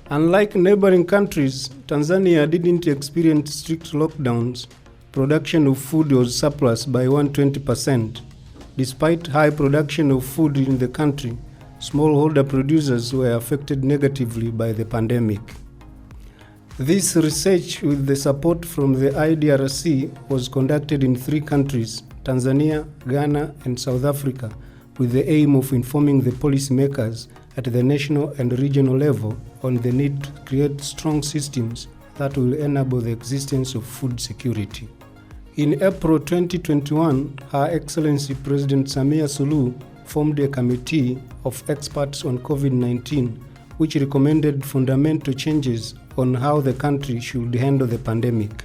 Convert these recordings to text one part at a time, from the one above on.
Unlike neighboring countries, Tanzania didn't experience strict lockdowns. Production of food was surplus by 120%. Despite high production of food in the country, smallholder producers were affected negatively by the pandemic. This research, with the support from the IDRC, was conducted in 3 countries, Tanzania, Ghana, and South Africa, with the aim of informing the policymakers at the national and regional level on the need to create strong systems that will enable the existence of food security. In April 2021, Her Excellency President Samia Suluhu formed a committee of experts on COVID-19, which recommended fundamental changes on how the country should handle the pandemic.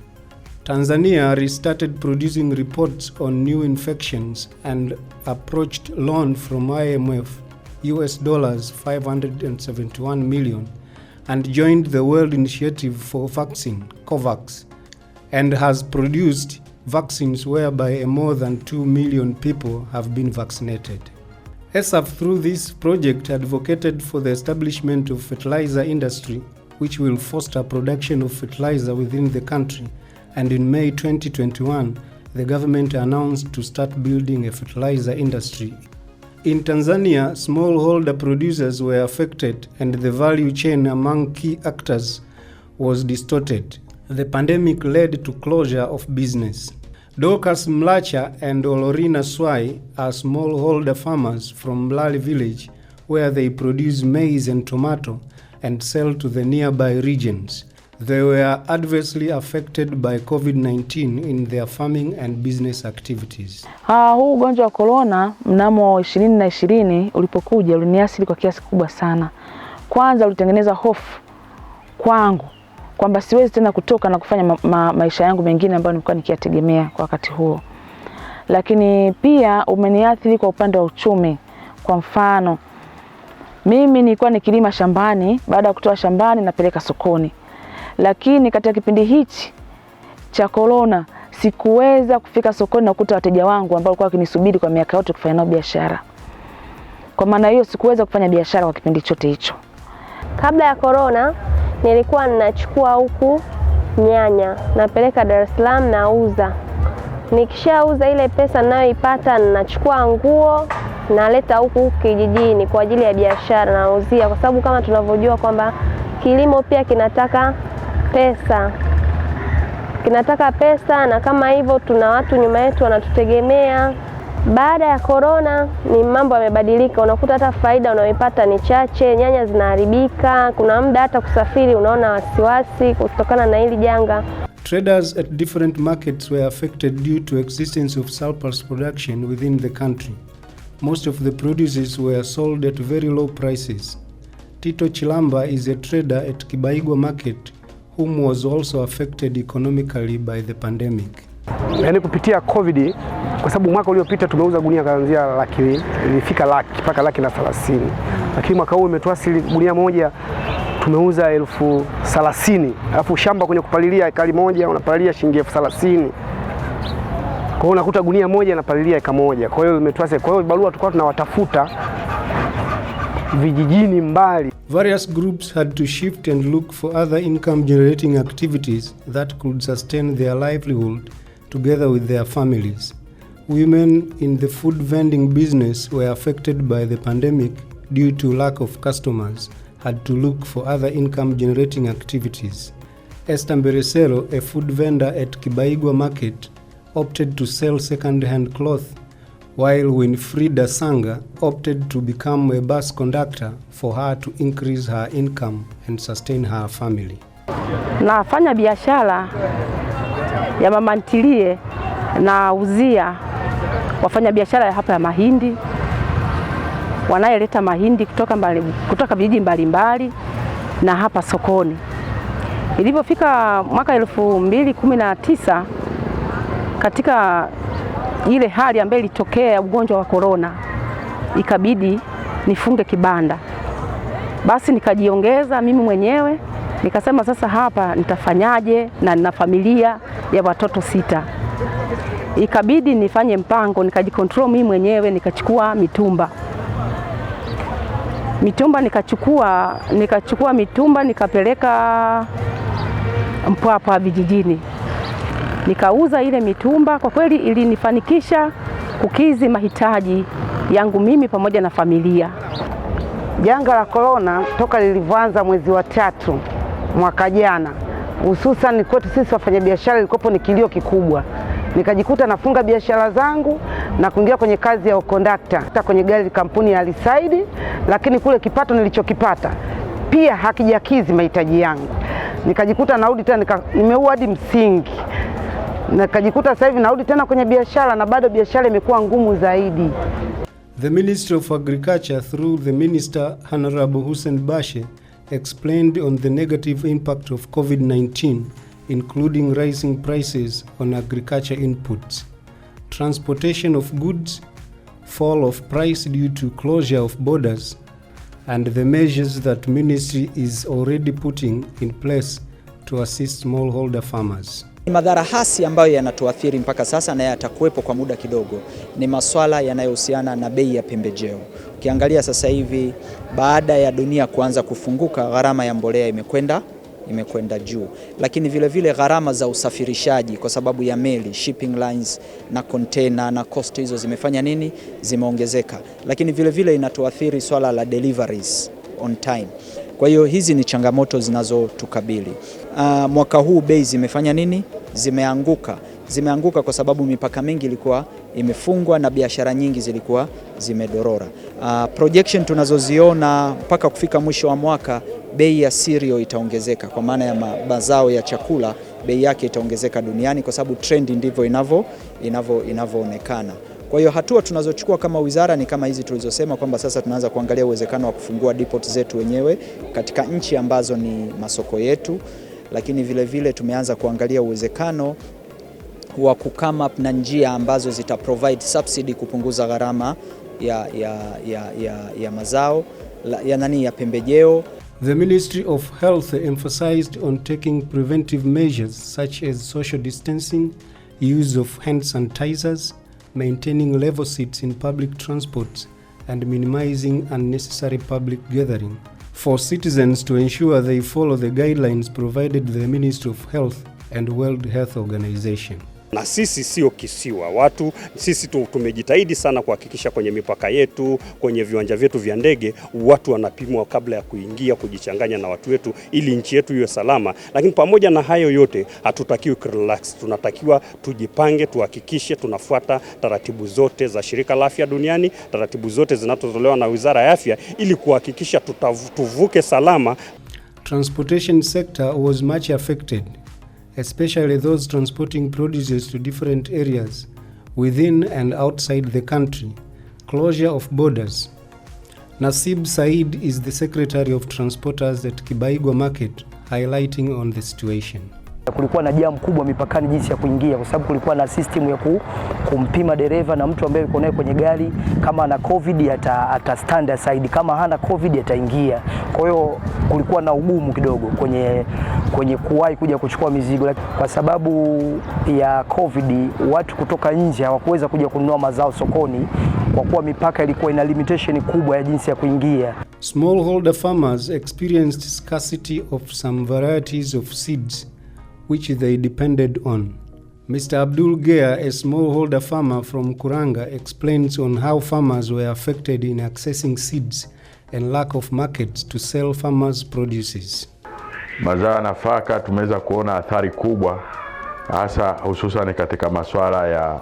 Tanzania restarted producing reports on new infections and approached loan from IMF, US dollars 571 million, and joined the World Initiative for Vaccine, COVAX, and has produced vaccines whereby more than 2 million people have been vaccinated. ESAF, through this project, advocated for the establishment of fertilizer industry, which will foster production of fertilizer within the country, and in May 2021, the government announced to start building a fertilizer industry. In Tanzania, smallholder producers were affected and the value chain among key actors was distorted. The pandemic led to closure of business. Dorcas Mlacha and Olorina Swai are smallholder farmers from Mlali village, where they produce maize and tomato and sell to the nearby regions. They were adversely affected by COVID-19 in their farming and business activities. Huu ugonjwa wa corona mnamo 2020 ulipokuja uliniathiri kwa kiasi kubwa sana. Kwanza ulitengeneza hofu kwangu kwamba siwezi tena kutoka na kufanya maisha yangu mengine ambayo nilikuwa nikiyategemea kwa wakati huo. Lakini pia umeniathiri kwa upande wa uchumi. Kwa mfano, mimi nilikuwa nikilima shambani, baada ya kutoa shambani napeleka sokoni. Lakini katika kipindi hichi cha corona sikuweza kufika sokoni na kukuta wateja wangu ambao walikuwa wakinisubiri kwa miaka yote kufanya nao biashara. Kwa maana hiyo sikuweza kufanya biashara kwa kipindi chote hicho. Kabla ya corona nilikuwa ninachukua huku nyanya, napeleka Dar es Salaam nauza. Nikishauza ile pesa ninayoipata ninachukua nguo naleta huku kijijini kwa ajili ya biashara nauzia, kwa sababu kama tunavyojua kwamba kilimo pia kinataka pesa na kama hivyo tuna watu nyuma yetu wanatutegemea. Baada ya corona ni mambo yamebadilika, unakuta hata faida unayoipata ni chache, nyanya zinaharibika, kuna muda hata kusafiri unaona wasiwasi kutokana na hili janga. Traders at different markets were affected due to existence of surplus production within the country. Most of the produces were sold at very low prices. Tito Chilamba is a trader at Kibaigwa market whom was also affected economically by the pandemic. Yaani kupitia COVID, kwa sababu mwaka uliopita tumeuza gunia kuanzia laki, ilifika laki mpaka laki na 30. Lakini mwaka huu imetuasili gunia moja tumeuza 30,000. Alafu shamba kwenye kupalilia ekari moja unapalilia shilingi 30,000. Kwa hiyo unakuta gunia moja inapalilia eka moja. Kwa hiyo imetuasili. Kwa hiyo barua tulikuwa tunawatafuta vijijini mbali. Various groups had to shift and look for other income generating activities that could sustain their livelihood together with their families. Women in the food vending business were affected by the pandemic due to lack of customers, had to look for other income generating activities. Esther Mberesero, a food vendor at Kibaigwa market, opted to sell second-hand cloth, while Winfrida Sanga opted to become a bus conductor for her to increase her income and sustain her family. Nafanya biashara ya mama ntilie na uzia wafanya biashara ya hapa ya mahindi, wanayeleta mahindi kutoka vijiji mbalimbali na hapa sokoni. Ilipofika mwaka 2019 katika ile hali ambayo ilitokea ugonjwa wa corona, ikabidi nifunge kibanda. Basi nikajiongeza mimi mwenyewe, nikasema sasa hapa nitafanyaje na nina familia ya watoto 6. Ikabidi nifanye mpango, nikajikontrol mimi mwenyewe, nikachukua mitumba. Mitumba nikachukua mitumba nikapeleka Mpwapwa vijijini. Nikauza ile mitumba, kwa kweli ilinifanikisha kukizi mahitaji yangu mimi pamoja na familia. Janga la corona toka lilivyoanza mwezi wa 3 mwaka jana, hususan kwetu sisi wafanyabiashara ilikuwa ni kilio kikubwa. Nikajikuta nafunga biashara zangu na kuingia kwenye kazi ya kondakta kwenye gari kampuni ya Alisaidi, lakini kule kipato nilichokipata pia hakijakizi mahitaji yangu. Nikajikuta narudi tena, nimeua hadi msingi. Nikajikuta sasa hivi narudi tena kwenye biashara na bado biashara imekuwa ngumu zaidi. The Ministry of Agriculture through the Minister Honorable Hussein Bashe explained on the negative impact of COVID-19, including rising prices on agriculture inputs, transportation of goods, fall of price due to closure of borders, and the measures that ministry is already putting in place to assist smallholder farmers. Madhara hasi ambayo yanatuathiri mpaka sasa na yatakuwepo kwa muda kidogo ni masuala yanayohusiana na bei ya pembejeo. Ukiangalia sasa hivi baada ya dunia kuanza kufunguka, gharama ya mbolea imekwenda juu, lakini vile vile gharama za usafirishaji kwa sababu ya meli, shipping lines na container na cost hizo zimeongezeka, lakini vile vile inatuathiri swala la deliveries on time. Kwa hiyo hizi ni changamoto zinazotukabili. Mwaka huu bei zimeanguka kwa sababu mipaka mingi ilikuwa imefungwa na biashara nyingi zilikuwa zimedorora. Projection tunazoziona mpaka kufika mwisho wa mwaka, bei ya cereal itaongezeka, kwa maana ya mazao ya chakula bei yake itaongezeka duniani kwa sababu trend ndivyo inavyoonekana. Kwa hiyo hatua tunazochukua kama wizara ni kama hizi tulizosema, kwamba sasa tunaanza kuangalia uwezekano wa kufungua depot zetu wenyewe katika nchi ambazo ni masoko yetu, lakini vile vile tumeanza kuangalia uwezekano wa kukama na njia ambazo zita provide subsidy kupunguza gharama ya mazao ya pembejeo. The Ministry of Health emphasized on taking preventive measures such as social distancing, use of hand sanitizers, maintaining level seats in public transport, and minimizing unnecessary public gathering for citizens to ensure they follow the guidelines provided by the Ministry of Health and World Health Organization. Na sisi sio kisiwa, sisi tumejitahidi sana kuhakikisha kwenye mipaka yetu, kwenye viwanja vyetu vya ndege, watu wanapimwa kabla ya kuingia, kujichanganya na watu wetu ili nchi yetu iwe salama. Lakini pamoja na hayo yote, hatutakiwi kurelax, tunatakiwa tujipange, tuhakikishe tunafuata taratibu zote za Shirika la Afya Duniani, taratibu zote zinazotolewa na Wizara ya Afya ili kuhakikisha tuvuke salama. Transportation sector was much affected, especially those transporting produce to different areas within and outside the country, closure of borders. Nasib Said is the Secretary of Transporters at Kibaigwa Market, highlighting on the situation. Kulikuwa na jamu kubwa mipakani jinsi ya kuingia, kwa sababu kulikuwa na system ya kumpima dereva na mtu ambaye yuko naye kwenye gari, kama ana covid ata stand aside, kama hana covid ataingia. Kwa hiyo kulikuwa na ugumu kidogo kwenye kuwahi kuja kuchukua mizigo, kwa sababu ya covid watu kutoka nje hawakuweza kuja kununua mazao sokoni kwa kuwa mipaka ilikuwa ina limitation kubwa ya jinsi ya kuingia. Smallholder farmers experienced scarcity of some varieties of seeds which they depended on. Mr. Abdul Gea, a smallholder farmer from Kuranga, explains on how farmers were affected in accessing seeds and lack of markets to sell farmers' produces. Mazao ya nafaka tumeweza kuona athari kubwa, hasa hususan katika masuala ya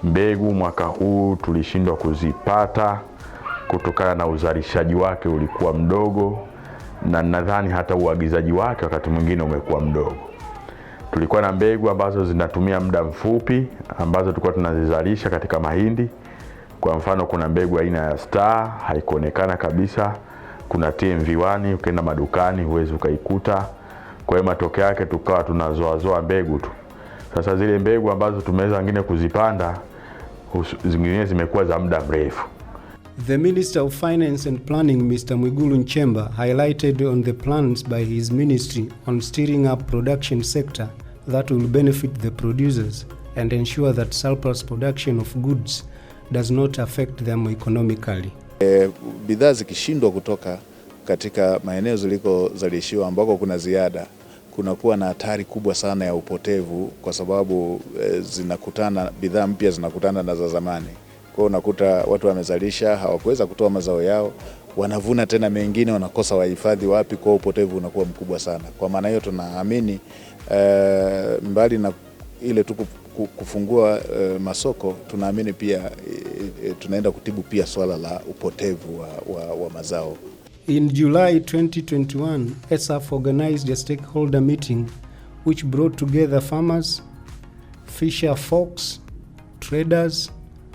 mbegu. Mwaka huu tulishindwa kuzipata kutokana na uzalishaji wake ulikuwa mdogo, na nadhani hata uagizaji wake wakati mwingine umekuwa mdogo. Tulikuwa na mbegu ambazo zinatumia muda mfupi ambazo tulikuwa tunazizalisha katika mahindi. Kwa mfano kuna mbegu aina ya Star haikuonekana kabisa. Kuna TMV1 ukienda madukani huwezi ukaikuta. Kwa hiyo matokeo yake tukawa tunazoazoa mbegu tu. Sasa zile mbegu ambazo tumeweza wengine kuzipanda zingine zimekuwa za muda mrefu. The Minister of Finance and Planning, Mr. Mwigulu Nchemba, highlighted on the plans by his ministry on steering up production sector that will benefit the producers and ensure that surplus production of goods does not affect them economically. Bidhaa zikishindwa kutoka katika maeneo zilikozalishiwa ambako kuna ziada, kunakuwa na hatari kubwa sana ya upotevu, kwa sababu bidhaa mpya zinakutana na za zamani. Kwa hiyo unakuta watu wamezalisha, hawakuweza kutoa mazao yao, wanavuna tena mengine, wanakosa wahifadhi wapi, kwa upotevu unakuwa mkubwa sana. Kwa maana hiyo tunaamini mbali na ile tu kufungua masoko, tunaamini pia tunaenda kutibu pia swala la upotevu wa mazao. In July 2021, ESAF organized a stakeholder meeting which brought together farmers, fisher folks, traders,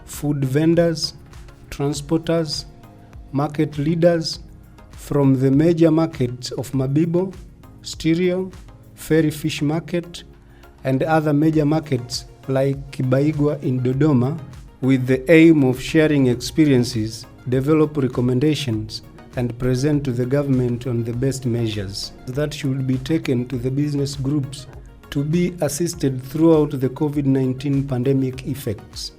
food vendors, transporters, market leaders from the major markets of Mabibo, Stereo, Ferry Fish Market, and other major markets like Kibaigwa in Dodoma, with the aim of sharing experiences, develop recommendations, and present to the government on the best measures that should be taken to the business groups to be assisted throughout the COVID-19 pandemic effects.